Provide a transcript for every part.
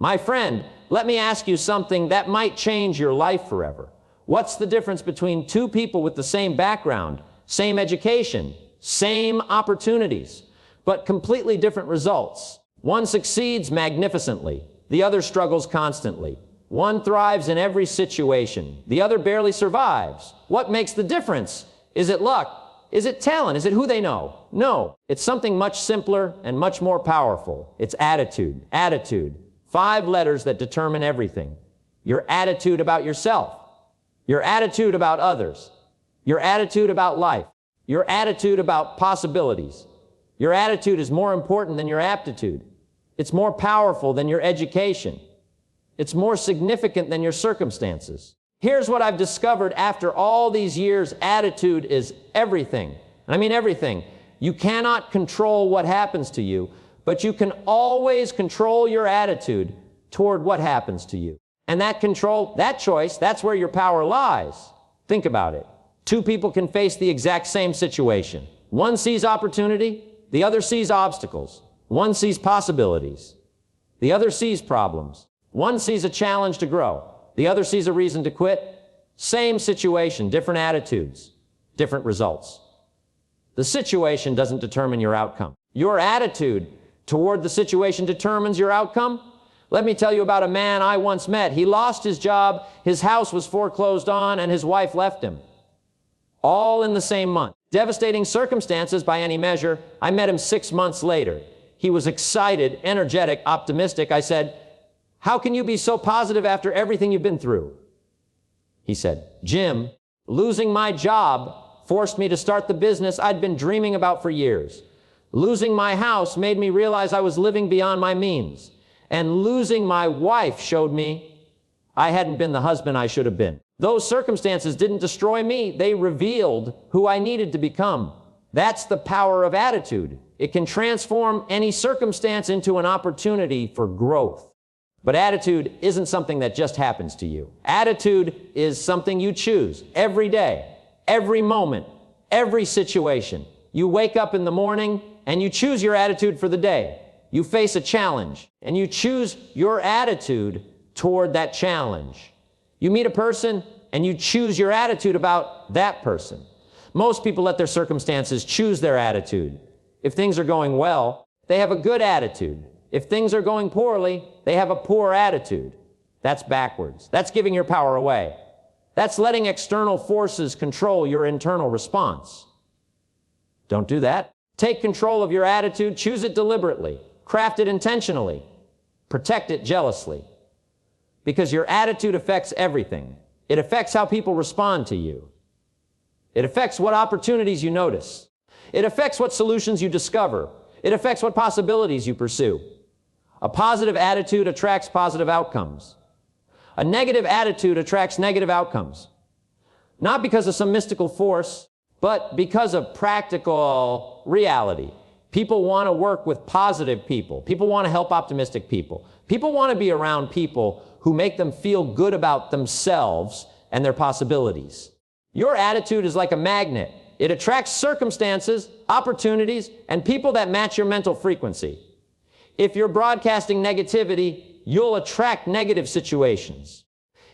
My friend, let me ask you something that might change your life forever. What's the difference between two people with the same background, same education, same opportunities, but completely different results? One succeeds magnificently, the other struggles constantly. One thrives in every situation, the other barely survives. What makes the difference? Is it luck? Is it talent? Is it who they know? No, it's something much simpler and much more powerful. It's attitude. Attitude. 5 letters that determine everything. Your attitude about yourself, your attitude about others, your attitude about life, your attitude about possibilities. Your attitude is more important than your aptitude. It's more powerful than your education. It's more significant than your circumstances. Here's what I've discovered after all these years. Attitude is everything. And I mean everything. You cannot control what happens to you, but you can always control your attitude toward what happens to you. And that control, that choice, that's where your power lies. Think about it. 2 people can face the exact same situation. One sees opportunity, the other sees obstacles. One sees possibilities, the other sees problems. One sees a challenge to grow, the other sees a reason to quit. Same situation, different attitudes, different results. The situation doesn't determine your outcome. Your attitude toward the situation determines your outcome. Let me tell you about a man I once met. He lost his job, his house was foreclosed on, and his wife left him. All in the same month. Devastating circumstances by any measure. I met him 6 months later. He was excited, energetic, optimistic. I said, "How can you be so positive after everything you've been through?" He said, "Jim, losing my job forced me to start the business I'd been dreaming about for years. Losing my house made me realize I was living beyond my means. And losing my wife showed me I hadn't been the husband I should have been. Those circumstances didn't destroy me. They revealed who I needed to become." That's the power of attitude. It can transform any circumstance into an opportunity for growth. But attitude isn't something that just happens to you. Attitude is something you choose every day, every moment, every situation. You wake up in the morning and you choose your attitude for the day. You face a challenge and you choose your attitude toward that challenge. You meet a person and you choose your attitude about that person. Most people let their circumstances choose their attitude. If things are going well, they have a good attitude. If things are going poorly, they have a poor attitude. That's backwards. That's giving your power away. That's letting external forces control your internal response. Don't do that. Take control of your attitude, choose it deliberately, craft it intentionally, protect it jealously. Because your attitude affects everything. It affects how people respond to you. It affects what opportunities you notice. It affects what solutions you discover. It affects what possibilities you pursue. A positive attitude attracts positive outcomes. A negative attitude attracts negative outcomes. Not because of some mystical force, but because of practical reality. People want to work with positive people. People want to help optimistic people. People want to be around people who make them feel good about themselves and their possibilities. Your attitude is like a magnet. It attracts circumstances, opportunities, and people that match your mental frequency. If you're broadcasting negativity, you'll attract negative situations.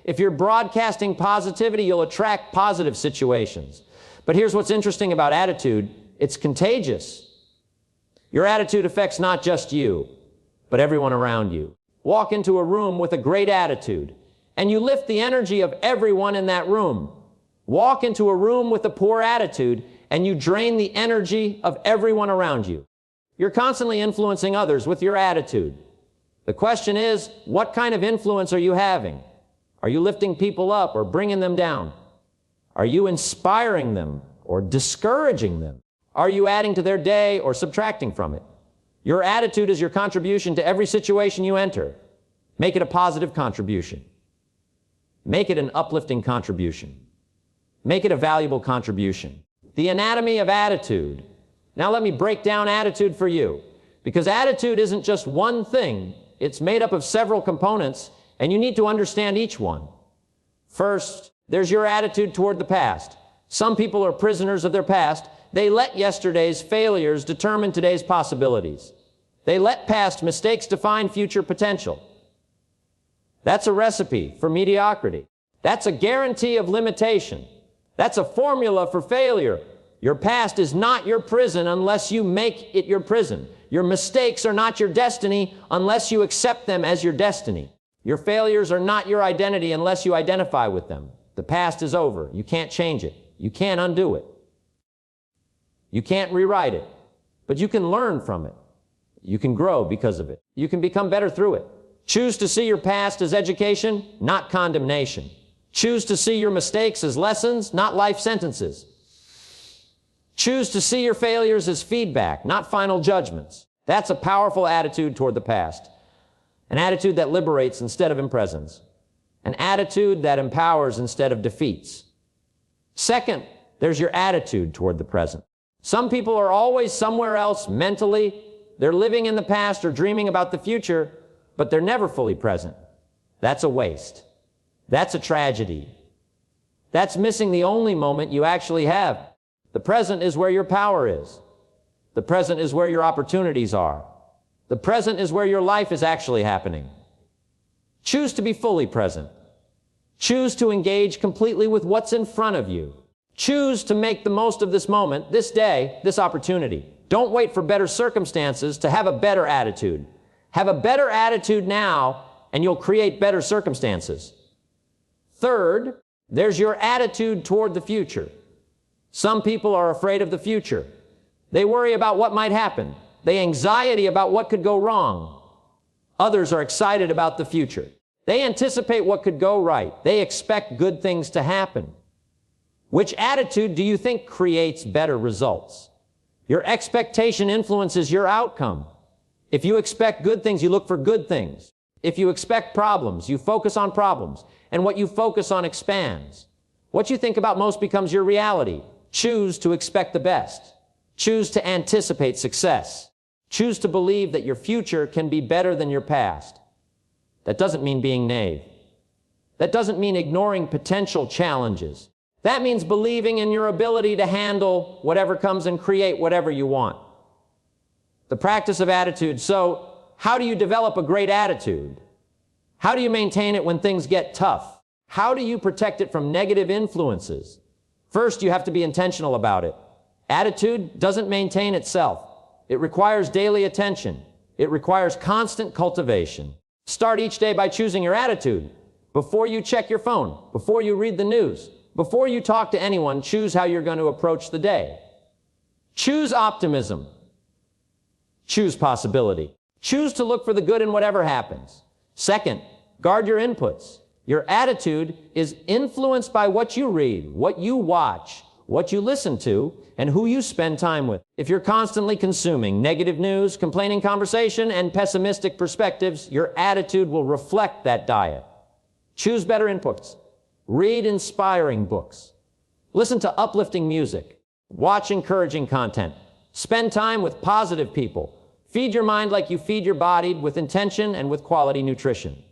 If you're broadcasting positivity, you'll attract positive situations. But here's what's interesting about attitude. It's contagious. Your attitude affects not just you, but everyone around you. Walk into a room with a great attitude, and you lift the energy of everyone in that room. Walk into a room with a poor attitude, and you drain the energy of everyone around you. You're constantly influencing others with your attitude. The question is, what kind of influence are you having? Are you lifting people up or bringing them down? Are you inspiring them or discouraging them? Are you adding to their day or subtracting from it? Your attitude is your contribution to every situation you enter. Make it a positive contribution. Make it an uplifting contribution. Make it a valuable contribution. The anatomy of attitude. Now let me break down attitude for you, because attitude isn't just one thing. It's made up of several components, and you need to understand each one. First, there's your attitude toward the past. Some people are prisoners of their past. They let yesterday's failures determine today's possibilities. They let past mistakes define future potential. That's a recipe for mediocrity. That's a guarantee of limitation. That's a formula for failure. Your past is not your prison unless you make it your prison. Your mistakes are not your destiny unless you accept them as your destiny. Your failures are not your identity unless you identify with them. The past is over. You can't change it. You can't undo it. You can't rewrite it. But you can learn from it. You can grow because of it. You can become better through it. Choose to see your past as education, not condemnation. Choose to see your mistakes as lessons, not life sentences. Choose to see your failures as feedback, not final judgments. That's a powerful attitude toward the past. An attitude that liberates instead of imprisons. An attitude that empowers instead of defeats. Second, there's your attitude toward the present. Some people are always somewhere else mentally. They're living in the past or dreaming about the future, but they're never fully present. That's a waste. That's a tragedy. That's missing the only moment you actually have. The present is where your power is. The present is where your opportunities are. The present is where your life is actually happening. Choose to be fully present. Choose to engage completely with what's in front of you. Choose to make the most of this moment, this day, this opportunity. Don't wait for better circumstances to have a better attitude. Have a better attitude now, and you'll create better circumstances. Third, there's your attitude toward the future. Some people are afraid of the future. They worry about what might happen. They anxiety about what could go wrong. Others are excited about the future. They anticipate what could go right. They expect good things to happen. Which attitude do you think creates better results? Your expectation influences your outcome. If you expect good things, you look for good things. If you expect problems, you focus on problems. And what you focus on expands. What you think about most becomes your reality. Choose to expect the best. Choose to anticipate success. Choose to believe that your future can be better than your past. That doesn't mean being naive. That doesn't mean ignoring potential challenges. That means believing in your ability to handle whatever comes and create whatever you want. The practice of attitude. So, how do you develop a great attitude? How do you maintain it when things get tough? How do you protect it from negative influences? First, you have to be intentional about it. Attitude doesn't maintain itself. It requires daily attention. It requires constant cultivation. Start each day by choosing your attitude. Before you check your phone, before you read the news, before you talk to anyone, choose how you're going to approach the day. Choose optimism. Choose possibility. Choose to look for the good in whatever happens. Second, guard your inputs. Your attitude is influenced by what you read, what you watch, what you listen to, and who you spend time with. If you're constantly consuming negative news, complaining conversation, and pessimistic perspectives, your attitude will reflect that diet. Choose better inputs. Read inspiring books. Listen to uplifting music. Watch encouraging content. Spend time with positive people. Feed your mind like you feed your body, with intention and with quality nutrition.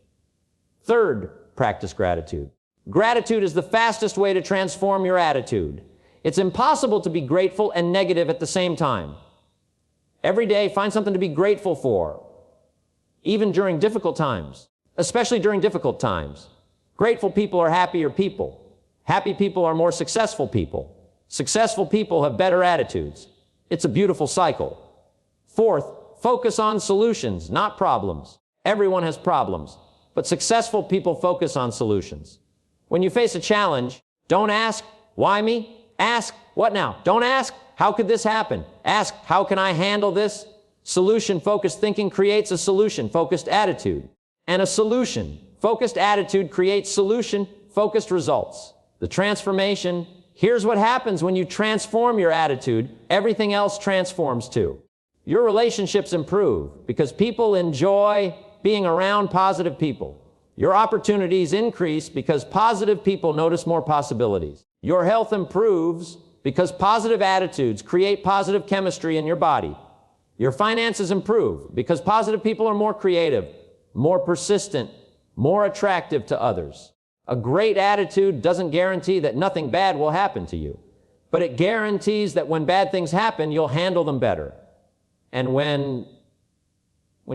Third, practice gratitude. Gratitude is the fastest way to transform your attitude. It's impossible to be grateful and negative at the same time. Every day, find something to be grateful for, even during difficult times, especially during difficult times. Grateful people are happier people. Happy people are more successful people. Successful people have better attitudes. It's a beautiful cycle. Fourth, focus on solutions, not problems. Everyone has problems, but successful people focus on solutions. When you face a challenge, don't ask, why me? Ask, what now? Don't ask, how could this happen? Ask, how can I handle this? Solution-focused thinking creates a solution-focused attitude. And a solution-focused attitude creates solution-focused results. The transformation, here's what happens when you transform your attitude, everything else transforms too. Your relationships improve because people enjoy being around positive people. Your opportunities increase because positive people notice more possibilities. Your health improves because positive attitudes create positive chemistry in your body. Your finances improve because positive people are more creative, more persistent, more attractive to others. A great attitude doesn't guarantee that nothing bad will happen to you, but it guarantees that when bad things happen, you'll handle them better. And when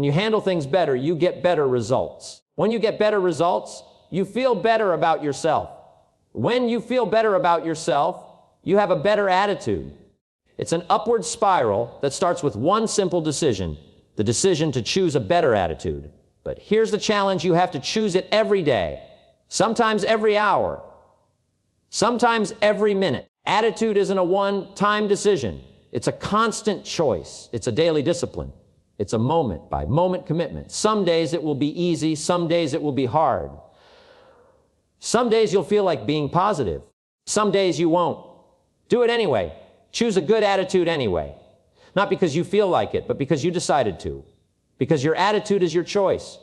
you handle things better, you get better results. When you get better results, you feel better about yourself. When you feel better about yourself, you have a better attitude. It's an upward spiral that starts with one simple decision, the decision to choose a better attitude. But here's the challenge: you have to choose it every day, sometimes every hour, sometimes every minute. Attitude isn't a one-time decision. It's a constant choice. It's a daily discipline. It's a moment-by-moment commitment. Some days it will be easy, some days it will be hard. Some days you'll feel like being positive. Some days you won't. Do it anyway. Choose a good attitude anyway. Not because you feel like it, but because you decided to. Because your attitude is your choice.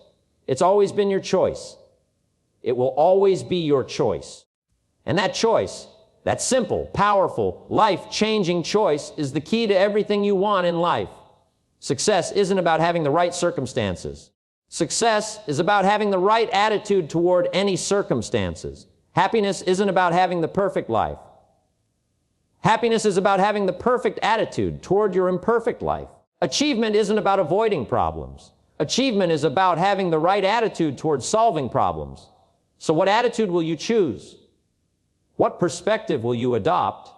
It's always been your choice. It will always be your choice. And that choice, that simple, powerful, life-changing choice, is the key to everything you want in life. Success isn't about having the right circumstances. Success is about having the right attitude toward any circumstances. Happiness isn't about having the perfect life. Happiness is about having the perfect attitude toward your imperfect life. Achievement isn't about avoiding problems. Achievement is about having the right attitude toward solving problems. So what attitude will you choose? What perspective will you adopt?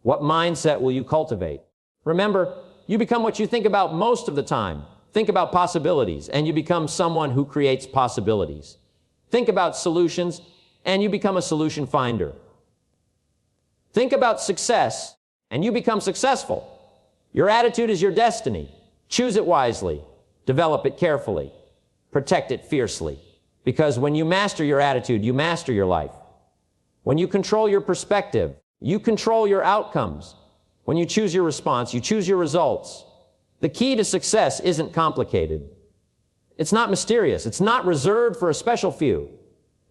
What mindset will you cultivate? Remember, you become what you think about most of the time. Think about possibilities, and you become someone who creates possibilities. Think about solutions, and you become a solution finder. Think about success, and you become successful. Your attitude is your destiny. Choose it wisely. Develop it carefully. Protect it fiercely. Because when you master your attitude, you master your life. When you control your perspective, you control your outcomes. When you choose your response, you choose your results. The key to success isn't complicated. It's not mysterious. It's not reserved for a special few.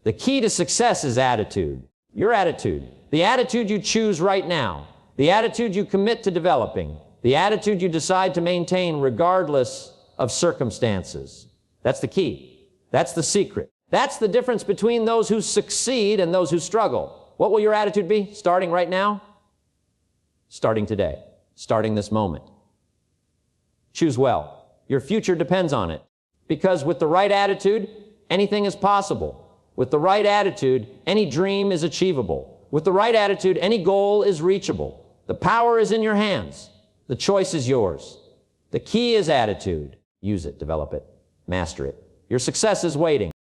The key to success is attitude. Your attitude. The attitude you choose right now. The attitude you commit to developing. The attitude you decide to maintain regardless of circumstances. That's the key. That's the secret. That's the difference between those who succeed and those who struggle. What will your attitude be starting right now? Starting today. Starting this moment. Choose well. Your future depends on it. Because with the right attitude, anything is possible. With the right attitude, any dream is achievable. With the right attitude, any goal is reachable. The power is in your hands. The choice is yours. The key is attitude. Use it, develop it, master it. Your success is waiting.